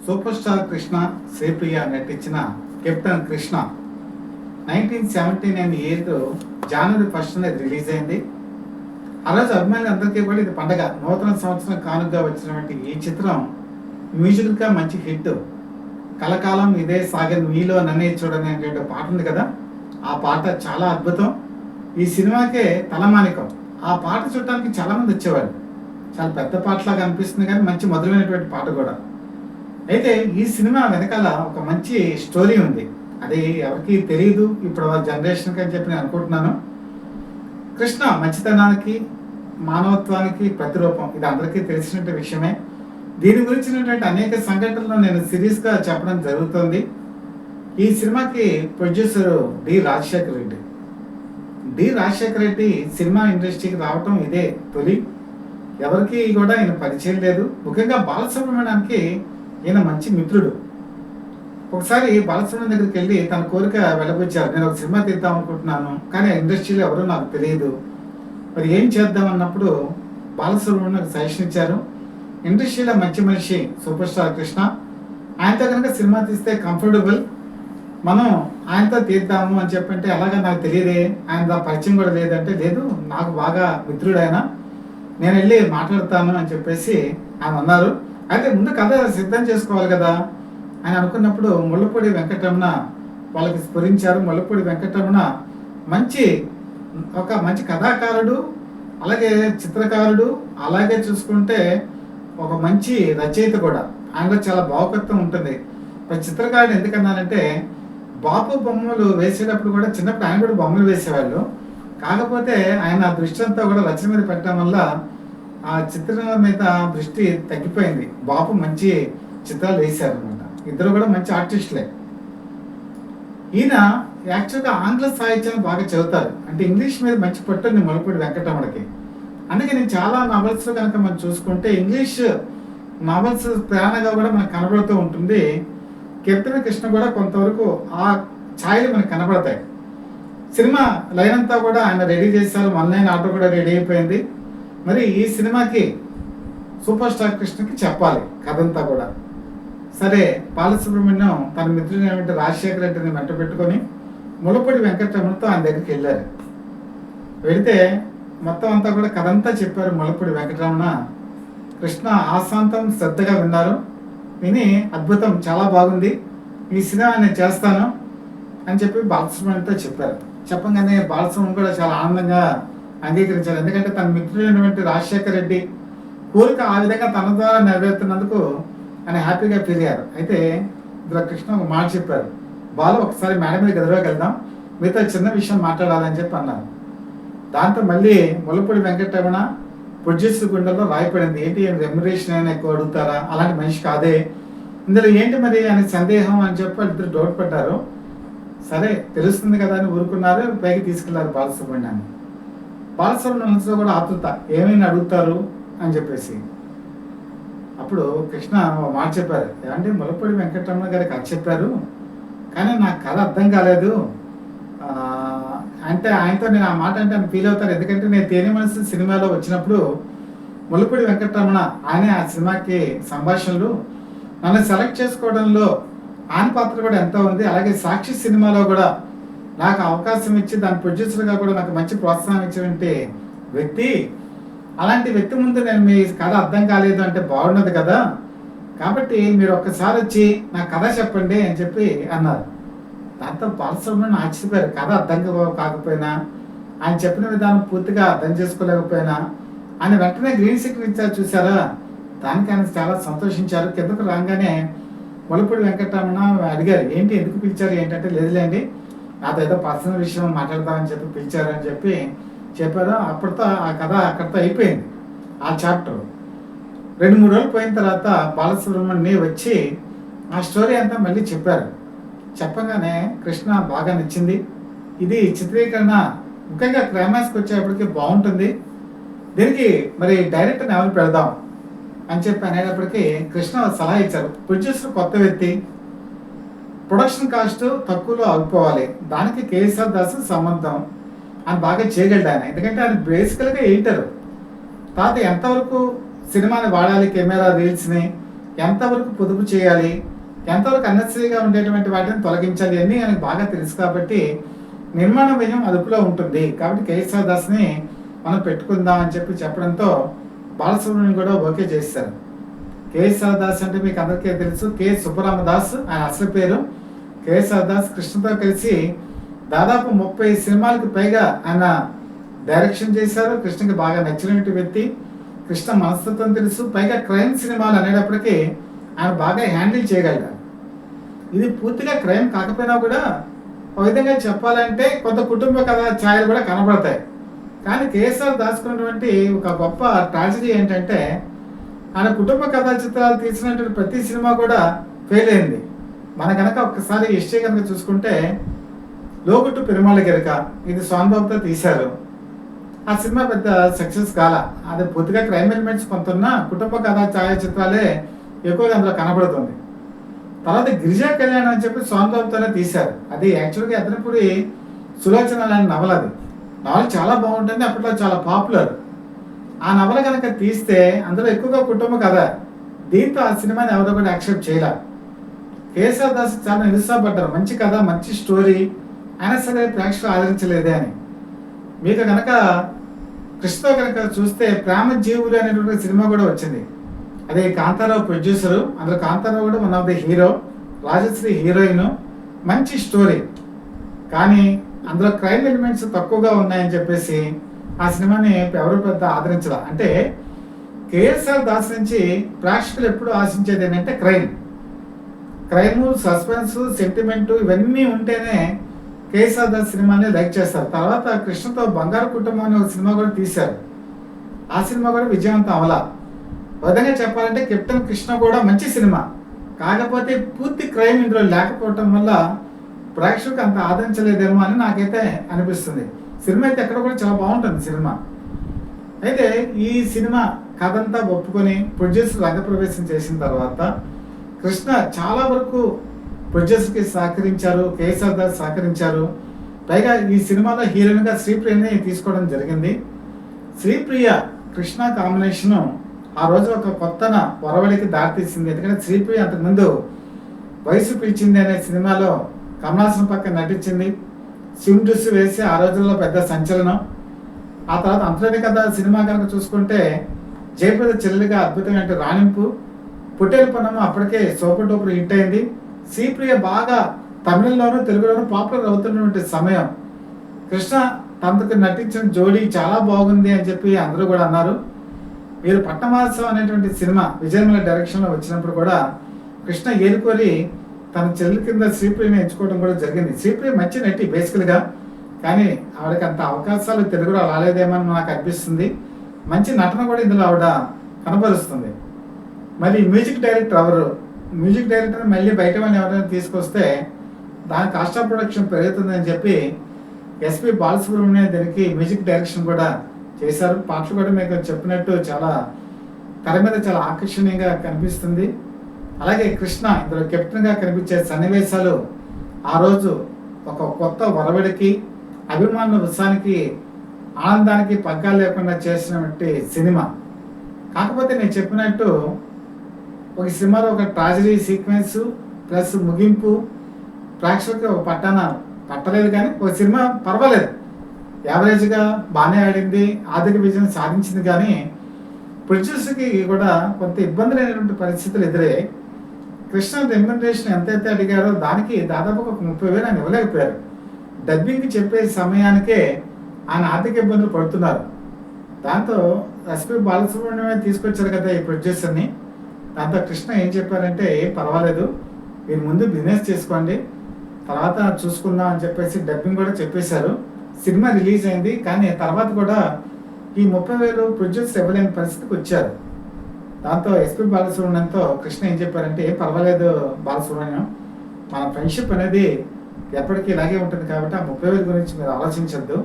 Super star Krishna Sripriya నటించిన captain Krishna 1979 year జనవరి 1 release అయింది. ఆ రోజు అభిమానులందరికీ కూడా ఇది పండగ, నూతన సంవత్సరం కానుకగా వచ్చినటువంటి ఈ చిత్రం మ్యూజిక్గా మంచి హిట్. కలకాలం ఇదే సాగన్ మీలో నన్నే చూడని అనేటువంటి పాట ఉంది కదా, ఆ పాట చాలా అద్భుతం. ఈ సినిమాకే తలమానికం. ఆ పాట చూడటానికి చాలా మంది వచ్చేవారు. చాలా పెద్ద పాటలాగా అనిపిస్తుంది కానీ మంచి మధురమైనటువంటి పాట కూడా. అయితే ఈ సినిమా వెనకాల ఒక మంచి స్టోరీ ఉంది. అది ఎవరికి తెలియదు ఇప్పుడు జనరేషన్కి అని చెప్పి నేను అనుకుంటున్నాను. కృష్ణ మంచితనానికి, మానవత్వానికి ప్రతిరూపం. ఇది అందరికీ తెలిసినటువంటి విషయమే. దీని గురించినటువంటి అనేక సంఘటనలు నేను సిరీస్గా చెప్పడం జరుగుతుంది. ఈ సినిమాకి producer D Rajasekhar Reddy. D Rajasekhar Reddy cinema ఇండస్ట్రీకి రావటం ఇదే తొలి. ఎవరికి కూడా ఈయన పరిచయం లేదు. ముఖ్యంగా బాలసుబ్రహ్మణ్యానికి ఈయన మంచి మిత్రుడు. ఒకసారి బాలసుబ్రహ్మణ్యం దగ్గరికి వెళ్ళి తన కోరిక వెళ్ళబుచ్చారు. నేను ఒక సినిమా తీద్దాం అనుకుంటున్నాను, కానీ ఇండస్ట్రీలో ఎవరో నాకు తెలియదు, మరి ఏం చేద్దాం అన్నప్పుడు బాలసుబ్రహ్మణ్యం సజెషన్ ఇచ్చారు. ఇండస్ట్రీలో మంచి మనిషి సూపర్ స్టార్ కృష్ణ, ఆయనతో కనుక సినిమా తీస్తే కంఫర్టబుల్, మనం ఆయనతో తీద్దాము అని చెప్పంటే అలాగా నాకు తెలియదే, ఆయన పరిచయం కూడా లేదంటే లేదు నాకు బాగా మిత్రుడు ఆయన, నేను వెళ్ళి మాట్లాడతాను అని చెప్పేసి ఆయన అన్నారు. అయితే ముందు కథ సిద్ధం చేసుకోవాలి కదా అని అనుకున్నప్పుడు ముళ్ళపూడి వెంకటరమణ వాళ్ళకి స్ఫురించారు. ముళ్ళపూడి వెంకటరమణ ఒక మంచి కథాకారుడు, అలాగే చిత్రకారుడు, అలాగే చూసుకుంటే ఒక మంచి రచయిత కూడా. ఆయనలో చాలా భావకత్వం ఉంటుంది. చిత్రకారుడు ఎందుకన్నానంటే బాపు బొమ్మలు వేసేటప్పుడు కూడా చిన్నప్పుడు ఆయన కూడా బొమ్మలు వేసేవాళ్ళు. కాకపోతే ఆయన దృష్టి అంతా కూడా రచన మీద పెట్టడం వల్ల ఆ చిత్రం మీద దృష్టి తగ్గిపోయింది. బాపు మంచి చిత్రాలు వేశారు అనమాట. ఇద్దరు కూడా మంచి ఆర్టిస్టులే. ఈయన యాక్చువల్గా ఆంగ్ల సాహిత్యాన్ని బాగా చదువుతారు. అంటే ఇంగ్లీష్ మీద మంచి పట్టుంది ముళ్ళపూడి వెంకటరమణకి. అందుకే నేను చాలా నావెల్స్ కనుక మనం చూసుకుంటే ఇంగ్లీష్ నావెల్స్ ప్రేరణగా కూడా మనకు కనబడుతూ ఉంటుంది. కెప్టెన్ కృష్ణ కూడా కొంతవరకు ఆ ఛాయలు మనకు కనబడతాయి. సినిమా లైన్ అంతా కూడా ఆయన రెడీ చేశారు. 1 లైన్ ఆర్డర్ కూడా రెడీ అయిపోయింది. మరి ఈ సినిమాకి సూపర్ స్టార్ కృష్ణకి చెప్పాలి కథంతా కూడా. సరే, బాలసుబ్రహ్మణ్యం తన మిత్రుడైనటువంటి రాజశేఖర రెడ్డిని వెంట పెట్టుకొని ముళ్ళపూడి వెంకటరమణతో ఆయన దగ్గరికి వెళ్ళారు. వెళితే మొత్తం అంతా కూడా కథంతా చెప్పారు ముళ్ళపూడి వెంకటరమణ. కృష్ణ ఆశాంతం శ్రద్ధగా విన్నారు. విని అద్భుతం, చాలా బాగుంది, ఈ సినిమా నేను చేస్తాను అని చెప్పి బాలసుబ్రహ్మణ్యంతో చెప్పారు. చెప్పగానే బాలసుబ్రహ్మణ్యం కూడా చాలా ఆనందంగా అంగీకరించారు. ఎందుకంటే తన మిత్రుడైనటువంటి రాజశేఖర రెడ్డి కోరిక ఆ విధంగా తన ద్వారా నెరవేరుతున్నందుకు ఆయన హ్యాపీగా ఫీల్ అయ్యారు. అయితే ఇందులో కృష్ణ ఒక మాట చెప్పారు, బాలు ఒకసారి మేడం మీద గదిలోకి వెళ్దాం, మీతో చిన్న విషయం మాట్లాడాలని చెప్పి అన్నారు. దాంతో మళ్ళీ ముళ్ళపూడి వెంకటరమణ ప్రొడ్యూసర్ గుండెల్లో రాయపడింది. ఏంటి రెమ్యునరేషన్ అయినా ఎక్కువ అడుగుతారా, అలాంటి మనిషి కాదే, ఇందులో ఏంటి మరి అని సందేహం అని చెప్పి ఇద్దరు డౌట్ పడ్డారు. సరే తెలుస్తుంది కదా అని ఊరుకున్నారు. పైకి తీసుకెళ్లారు బాలసుబ్రహ్మణ్యాన్ని. బాలసుబ్రహ్మణ్యంతో కూడా ఆతృత, ఏమైనా అడుగుతారు అని చెప్పేసి. అప్పుడు కృష్ణ ఒక మాట చెప్పారు, ఏమంటే ముళ్ళపూడి వెంకటరమణ గారి కథ చెప్పారు, కానీ నాకు కథ అర్థం కాలేదు అంటే ఆయనతో నేను ఆ మాట అంటే ఆయన ఫీల్ అవుతారు. ఎందుకంటే నేను తేనె మనసు సినిమాలో వచ్చినప్పుడు ముళ్ళపూడి వెంకటరమణ ఆయనే ఆ సినిమాకి సంభాషణలు, నన్ను సెలెక్ట్ చేసుకోవడంలో ఆయన పాత్ర కూడా ఎంతో ఉంది. అలాగే సాక్షి సినిమాలో కూడా నాకు అవకాశం ఇచ్చి దాని ప్రొడ్యూసర్గా కూడా నాకు మంచి ప్రోత్సాహం ఇచ్చినటువంటి వ్యక్తి. అలాంటి వ్యక్తి ముందు నేను మీ కథ అర్థం కాలేదు అంటే బాగున్నది కదా, కాబట్టి మీరు ఒక్కసారి వచ్చి నా కథ చెప్పండి అని చెప్పి అన్నారు. దాంతో బాలసుబ్రహ్మణ్యం ఆశ్చర్యపోయారు. కథ అర్థం కాకపోయినా, ఆయన చెప్పిన విధానం పూర్తిగా అర్థం చేసుకోలేకపోయినా ఆయన వెంటనే గ్రీన్ సిగ్నల్ ఇచ్చారు చూసారా, దానికి ఆయన చాలా సంతోషించారు. కిందకు రాగానే ముళ్ళపూడి వెంకటరమణ అడిగారు, ఏంటి ఎందుకు పిలిచారు ఏంటంటే, లేదులేండి నాతో ఏదో పర్సనల్ విషయం మాట్లాడతామని చెప్పి పిలిచారు అని చెప్పి చెప్పారు. అప్పటితో ఆ కథ అక్కడితో అయిపోయింది. ఆ చాప్టర్ 2-3 రోజులు పోయిన తర్వాత బాలసుబ్రహ్మణ్యం వచ్చి ఆ స్టోరీ అంతా మళ్ళీ చెప్పారు. చెప్పగానే కృష్ణ బాగా నచ్చింది. ఇది చిత్రీకరణ ముఖ్యంగా క్లైమాక్స్కి వచ్చేప్పటికి బాగుంటుంది, దీనికి మరి డైరెక్టర్ని ఎవరు పెడదాం అని చెప్పి అనేటప్పటికీ కృష్ణ సలహా ఇచ్చారు. ప్రొడ్యూసర్ కొత్త వ్యక్తి, ప్రొడక్షన్ కాస్ట్ తక్కువలో ఆగిపోవాలి, దానికి కేఎస్ఆర్ దాస్ సంబంధం అని బాగా చేయగలడు ఆయన. ఎందుకంటే ఆయన బేసికల్గా ఎడిటర్. తర్వాత ఎంతవరకు సినిమాని వాడాలి, కెమెరా రీల్స్ని ఎంతవరకు పొదుపు చేయాలి, ఎంతవరకు అన్నెసరీగా ఉండేటువంటి వాటిని తొలగించాలి అన్నీ ఆయనకు బాగా తెలుసు కాబట్టి నిర్మాణ వ్యయం అదుపులో ఉంటుంది. కాబట్టి కేఎస్ఆర్ దాస్ని మనం పెట్టుకుందాం అని చెప్పడంతో బాలసుబ్రహ్మణ్యం కూడా ఓకే చేశారు. కేఎస్ఆర్ దాస్ అంటే మీకు అందరికీ తెలుసు, కె సుబ్బరామదాస్ ఆయన అసలు పేరు. కేఎస్ఆర్ దాస్ కృష్ణతో కలిసి దాదాపు 30 సినిమాలకు పైగా ఆయన డైరెక్షన్ చేశారు. కృష్ణకి బాగా నచ్చినటువంటి వ్యక్తి. కృష్ణ మనస్తత్వం తెలుసు. పైగా క్రైమ్ సినిమాలు అనేటప్పటికీ ఆయన బాగా హ్యాండిల్ చేయగలిగారు. ఇది పూర్తిగా క్రైమ్ కాకపోయినా కూడా ఒక విధంగా చెప్పాలంటే కొంత కుటుంబ కథ ఛాయలు కూడా కనబడతాయి. కానీ కేఎస్ఆర్ దాచుకున్నటువంటి ఒక గొప్ప ట్రాజడీ ఏంటంటే ఆయన కుటుంబ కథా చిత్రాలు తీసినటువంటి ప్రతి సినిమా కూడా ఫెయిల్ అయింది. మన కనుక ఒక్కసారి హిస్టరీ కనుక చూసుకుంటే లోగుట్టు పెరుమాళ గిరక ఇది స్వామిబాబుతో తీశారు. ఆ సినిమా పెద్ద సక్సెస్ కాల. అది పూర్తిగా క్రైమ్ ఎలిమెంట్స్ కొంత ఉన్న కుటుంబ కథా ఛాయాచిత్రాలే ఎక్కువగా అందులో కనబడుతుంది. తర్వాత గిరిజా కళ్యాణం అని చెప్పి స్వామిబాబుతోనే తీశారు. అది యాక్చువల్గా అతనిపూడి సులోచన లాంటి నవల. అది నవల చాలా బాగుంటుంది, అప్పట్లో చాలా పాపులర్. ఆ నవల కనుక తీస్తే అందులో ఎక్కువగా కుటుంబ కథ. దీంతో ఆ సినిమాని ఎవరో కూడా యాక్సెప్ట్ చేయలే. కేఎస్ఆర్ దాస్ చాలా నిరుత్సాహపడ్డారు. మంచి కథ, మంచి స్టోరీ అయినా సరే ప్రేక్షకులు ఆదరించలేదే అని. మీకు కనుక కృష్ణతో కనుక చూస్తే ప్రేమ జీవులు అనేటువంటి సినిమా కూడా వచ్చింది. అదే కాంతారావు ప్రొడ్యూసరు. అందులో కాంతారావు కూడా one of the hero, Rajasree heroine. మంచి స్టోరీ, కానీ అందులో క్రైమ్ ఎలిమెంట్స్ తక్కువగా ఉన్నాయని చెప్పేసి ఆ సినిమాని ఎవరు పెద్ద ఆదరించాల. అంటే కేఎస్ఆర్ దాస్ నుంచి ప్రేక్షకులు ఎప్పుడు ఆశించేది ఏంటంటే క్రైమ్, సస్పెన్స్, సెంటిమెంటు ఇవన్నీ ఉంటేనే కేఎస్ఆర్ దాస్ సినిమాని లైక్ చేస్తారు. తర్వాత కృష్ణతో బంగారు కుటుంబం అనే ఒక సినిమా కూడా తీశారు. ఆ సినిమా కూడా విజయవంతం అవలా. విధంగా చెప్పాలంటే కెప్టెన్ కృష్ణ కూడా మంచి సినిమా, కాకపోతే పూర్తి క్రైమ్ ఇందులో లేకపోవటం వల్ల ప్రేక్షకులకు అంత ఆదరించలేదేమో అని నాకైతే అనిపిస్తుంది. సినిమా అయితే ఎక్కడ కూడా చాలా బాగుంటుంది సినిమా. అయితే ఈ సినిమా కథంతా ఒప్పుకొని ప్రొడ్యూసర్ రంగప్రవేశం చేసిన తర్వాత కృష్ణ చాలా వరకు ప్రొడ్యూసర్కి సహకరించారు, కేఎస్ఆర్ దాస్ సహకరించారు. పైగా ఈ సినిమాలో హీరోయిన్గా శ్రీప్రియని తీసుకోవడం జరిగింది. శ్రీప్రియ కృష్ణ కాంబినేషను ఆ రోజు ఒక కొత్తన ఒరవడికి దారితీసింది. ఎందుకంటే శ్రీప్రియ అంతకుముందు వయసు పిలిచింది అనే సినిమాలో కమలాసన్ పక్కన నటించింది. సిమ్డుస్ వేసి ఆ రోజుల్లో పెద్ద సంచలనం. ఆ తర్వాత అంతర్గత కథ సినిమా కనుక చూసుకుంటే జయప్రద చెల్లెలిగా అద్భుతమైన రాణింపు. పుట్టేలు పన్నమ్మ అప్పటికే సూపర్ డూపర్ హిట్ అయింది. శ్రీప్రియ బాగా తమిళంలోనూ తెలుగులోనూ పాపులర్ అవుతున్నటువంటి సమయం. కృష్ణ తనకు నటించిన జోడీ చాలా బాగుంది అని చెప్పి అందరూ కూడా అన్నారు. మీరు పట్టమహోత్సవం అనేటువంటి సినిమా విజయనిర్మల డైరెక్షన్లో వచ్చినప్పుడు కూడా కృష్ణ ఏరుకోరి తన చెల్లి కింద శ్రీప్రియని ఎంచుకోవడం కూడా జరిగింది. శ్రీప్రియ మంచి నటి బేసికల్గా, కానీ ఆవిడకి అంత అవకాశాలు తెలుగులో రాలేదేమని నాకు అనిపిస్తుంది. మంచి నటన కూడా ఇందులో ఆవిడ కనపరుస్తుంది. మరి మ్యూజిక్ డైరెక్టర్ ఎవరు? మ్యూజిక్ డైరెక్టర్ మళ్ళీ బయట వాళ్ళు ఎవరైనా తీసుకొస్తే దాని కాస్ట్ ఆఫ్ ప్రొడక్షన్ పెరుగుతుందని చెప్పి ఎస్పి బాలసుబ్రహ్మణ్యం దీనికి మ్యూజిక్ డైరెక్షన్ కూడా చేశారు. పాటలు కూడా మీకు చెప్పినట్టు చాలా తెర మీద చాలా ఆకర్షణీయంగా కనిపిస్తుంది. అలాగే కృష్ణ ఇందులో కెప్టెన్గా కనిపించే సన్నివేశాలు ఆ రోజు ఒక కొత్త వరవడికి, అభిమానుల ఉత్సాహానికి, ఆనందానికి పగ్గాలు లేకుండా చేసినటువంటి సినిమా. కాకపోతే నేను చెప్పినట్టు ఒక సినిమాలో ఒక ట్రాజడీ సీక్వెన్స్ ప్లస్ ముగింపు ప్రేక్షకులకి ఒక పట్టలేదు. కానీ ఒక సినిమా పర్వాలేదు, యావరేజ్గా బాగానే ఆడింది, ఆర్థిక విజయం సాధించింది. కానీ ప్రొడ్యూసర్కి కూడా కొంత ఇబ్బందులైనటువంటి పరిస్థితులు ఎదురయ్యాయి. కృష్ణ రెమ్యునరేషన్ ఎంతైతే అడిగారో దానికి దాదాపు ఒక 30,000 ఆయన ఇవ్వలేకపోయారు. డబ్బింగ్ చెప్పే సమయానికే ఆయన ఆర్థిక ఇబ్బందులు పడుతున్నారు. దాంతో ఎస్పి బాలసుబ్రహ్మణ్యమే తీసుకొచ్చారు కదా ఈ ప్రొడ్యూసర్ని. దాంతో కృష్ణ ఏం చెప్పారంటే, పర్వాలేదు మీరు ముందు బిజినెస్ చేసుకోండి, తర్వాత చూసుకుందాం అని చెప్పేసి డబ్బింగ్ కూడా చెప్పేశారు. సినిమా రిలీజ్ అయింది. కానీ తర్వాత కూడా ఈ 30,000 ప్రొడ్యూసర్ ఇవ్వలేని పరిస్థితికి వచ్చారు. దాంతో ఎస్పి బాలసుబ్రహ్మణ్యంతో కృష్ణ ఏం చెప్పారంటే, పర్వాలేదు బాలసుబ్రహ్మణ్యం, మన ఫ్రెండ్షిప్ అనేది ఎప్పటికీ ఇలాగే ఉంటుంది కాబట్టి ఆ 30,000 గురించి మీరు ఆలోచించద్దు,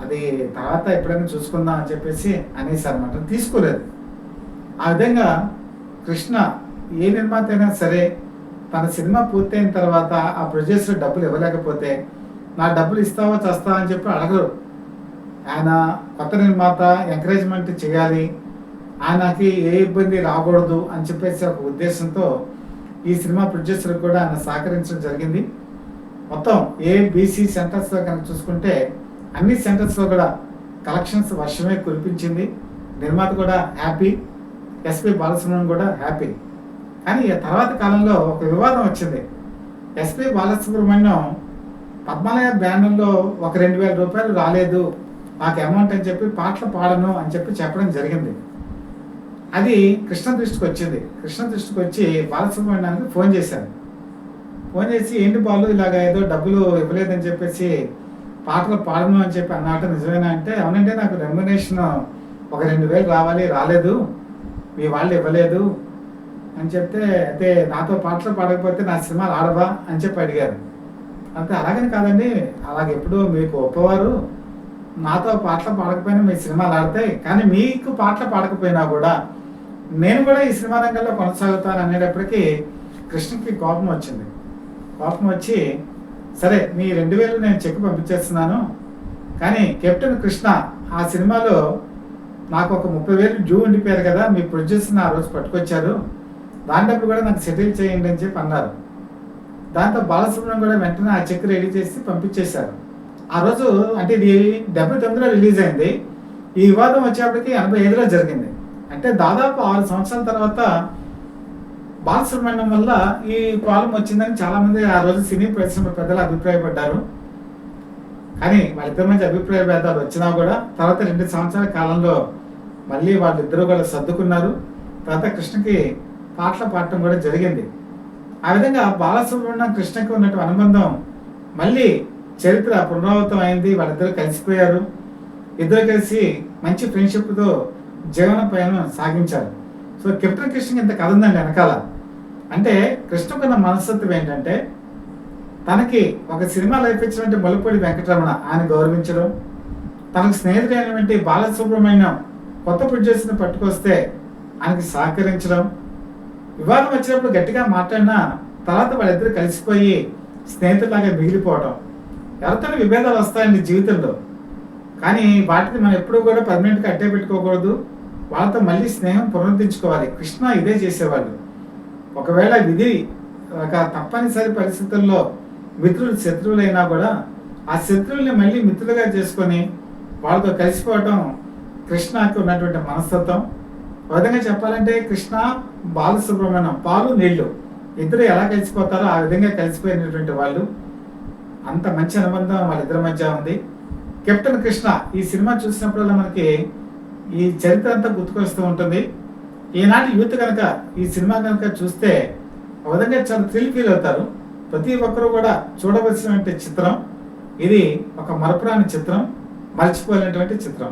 అది తర్వాత ఎప్పుడైనా చూసుకుందాం అని చెప్పేసి అనేసారు అనమాట. తీసుకోలేదు. ఆ విధంగా కృష్ణ ఏ నిర్మాత అయినా సరే తన సినిమా పూర్తయిన తర్వాత ఆ ప్రొడ్యూసర్ డబ్బులు ఇవ్వలేకపోతే నా డబ్బులు ఇస్తావా చేస్తావా అని చెప్పి అడగరు. ఆయన కొత్త నిర్మాత ఎంకరేజ్మెంట్ చేయాలి, ఆయనకి ఏ ఇబ్బంది రాకూడదు అని చెప్పేసి ఒక ఉద్దేశంతో ఈ సినిమా ప్రొడ్యూసర్ కూడా ఆయన సహకరించడం జరిగింది. మొత్తం ఏబిసి సెంటర్స్లో కనుక చూసుకుంటే అన్ని సెంటర్స్లో కూడా కలెక్షన్స్ వర్షమే కురిపించింది. నిర్మాత కూడా హ్యాపీ, ఎస్పి బాలసుబ్రహ్మణ్యం కూడా హ్యాపీ. కానీ తర్వాత కాలంలో ఒక వివాదం వచ్చింది. ఎస్పి బాలసుబ్రహ్మణ్యం పద్మాలయ బ్యానర్లో ఒక 2,000 రూపాయలు రాలేదు నాకు అమౌంట్ అని చెప్పి పాటలు పాడను అని చెప్పడం జరిగింది. అది కృష్ణ దృష్టికి వచ్చింది. కృష్ణ దృష్టికి వచ్చి బాలసుబ్రహ్మణ్యానికి ఫోన్ చేశారు. ఫోన్ చేసి ఏంటి బాలు ఇలాగ ఏదో డబ్బులు ఇవ్వలేదని చెప్పేసి పాటలు పాడను అని చెప్పి అన్నట్టు నిజమేనా అంటే, అవునంటే నాకు రెమ్యునేషన్ ఒక 2,000 రావాలి, రాలేదు, మీ వాళ్ళు ఇవ్వలేదు అని చెప్తే, అయితే నాతో పాటలు పాడకపోతే నా సినిమాలు ఆడవా అని చెప్పి అడిగారు. అంటే అలాగని కాదండి, అలాగెప్పుడు మీకు ఒప్పవారు, నాతో పాటలు పాడకపోయినా మీ సినిమాలు ఆడతాయి, కానీ మీకు పాటలు పాడకపోయినా కూడా నేను కూడా ఈ సినిమా రంగంలో కొనసాగుతాను అనేటప్పటికీ కృష్ణకి కోపం వచ్చింది. కోపం వచ్చి, సరే మీ 2,000 నేను చెక్ పంపించేస్తున్నాను, కానీ కెప్టెన్ కృష్ణ ఆ సినిమాలో నాకు ఒక 30,000 డ్యూ ఉండిపోయారు కదా, మీ ప్రొడ్యూసర్ని ఆ రోజు పట్టుకొచ్చారు, దాని డబ్బులు కూడా నాకు సెటిల్ చేయండి అని చెప్పి అన్నారు. దాంతో బాలసుబ్రహ్మణ్యం కూడా వెంటనే ఆ చెక్ రెడీ చేసి పంపించేశారు. ఆ రోజు అంటే ఇది 79లో రిలీజ్ అయింది. ఈ వివాదం వచ్చేప్పటికి 85లో జరిగింది. అంటే దాదాపు 6 సంవత్సరాల తర్వాత బాలసుబ్రహ్మణ్యం వల్ల ఈ ప్రాబ్లం వచ్చిందని చాలామంది ఆ రోజు సినీ పరిశ్రమ పెద్దలు అభిప్రాయపడ్డారు. కానీ వాళ్ళిద్దరి మధ్య అభిప్రాయ భేదాలు వచ్చినా కూడా తర్వాత 2 సంవత్సరాల కాలంలో మళ్ళీ వాళ్ళిద్దరూ కూడా సర్దుకున్నారు. తర్వాత కృష్ణకి పాటలు పాడటం కూడా జరిగింది. ఆ విధంగా బాలసుబ్రహ్మణ్యం కృష్ణకి ఉన్నటువంటి అనుబంధం మళ్ళీ చరిత్ర పునరావృతం అయింది. వాళ్ళిద్దరూ కలిసిపోయారు. ఇద్దరు కలిసి మంచి ఫ్రెండ్షిప్తో జీవన పయనం సాగించారు. సో కెప్టెన్ కృష్ణకి ఇంత కథ ఉందండి వెనకాల. అంటే కృష్ణకున్న మనస్తత్వం ఏంటంటే, తనకి ఒక సినిమా లైఫ్ ఇచ్చినటువంటి ముల్లపూడి వెంకటరమణ ఆయన గౌరవించడం, తనకు స్నేహితుడైనటువంటి బాలసుబ్రహ్మణ్యం కొత్త ప్రొడ్యూసర్ని పట్టుకొస్తే ఆయనకి సహకరించడం, వివాదం వచ్చినప్పుడు గట్టిగా మాట్లాడినా తర్వాత వాళ్ళిద్దరు కలిసిపోయి స్నేహితులాగా మిగిలిపోవడం. ఎవరితో విభేదాలు వస్తాయండి జీవితంలో, కానీ వాటిని మనం ఎప్పుడూ కూడా పర్మనెంట్గా అట్టే పెట్టుకోకూడదు. వాళ్ళతో మళ్ళీ స్నేహం పునరుద్ధరించుకోవాలి. కృష్ణ ఇదే చేసేవాళ్ళు. ఒకవేళ విధి ఒక తప్పనిసరి పరిస్థితుల్లో మిత్రులు శత్రువులైనా కూడా ఆ శత్రువుల్ని మళ్ళీ మిత్రులుగా చేసుకొని వాళ్ళతో కలిసిపోవటం కృష్ణకి ఉన్నటువంటి మనస్తత్వం. ఒక విధంగా చెప్పాలంటే కృష్ణ బాలసుబ్రహ్మణ్యం పాలు నీళ్లు ఇద్దరు ఎలా కలిసిపోతారో ఆ విధంగా కలిసిపోయినటువంటి వాళ్ళు. అంత మంచి అనుబంధం వాళ్ళిద్దరి మధ్య ఉంది. కెప్టెన్ కృష్ణ ఈ సినిమా చూసినప్పుడల్లా మనకి ఈ చరిత్ర అంతా గుర్తుకొస్తూ ఉంటుంది. ఈనాటి యూత్ కనుక ఈ సినిమా కనుక చూస్తే ఒక విధంగా చాలా థ్రిల్ ఫీల్ అవుతారు. ప్రతి ఒక్కరూ కూడా చూడవలసినటువంటి చిత్రం ఇది. ఒక మరపురాని చిత్రం, మర్చిపోలేనటువంటి చిత్రం.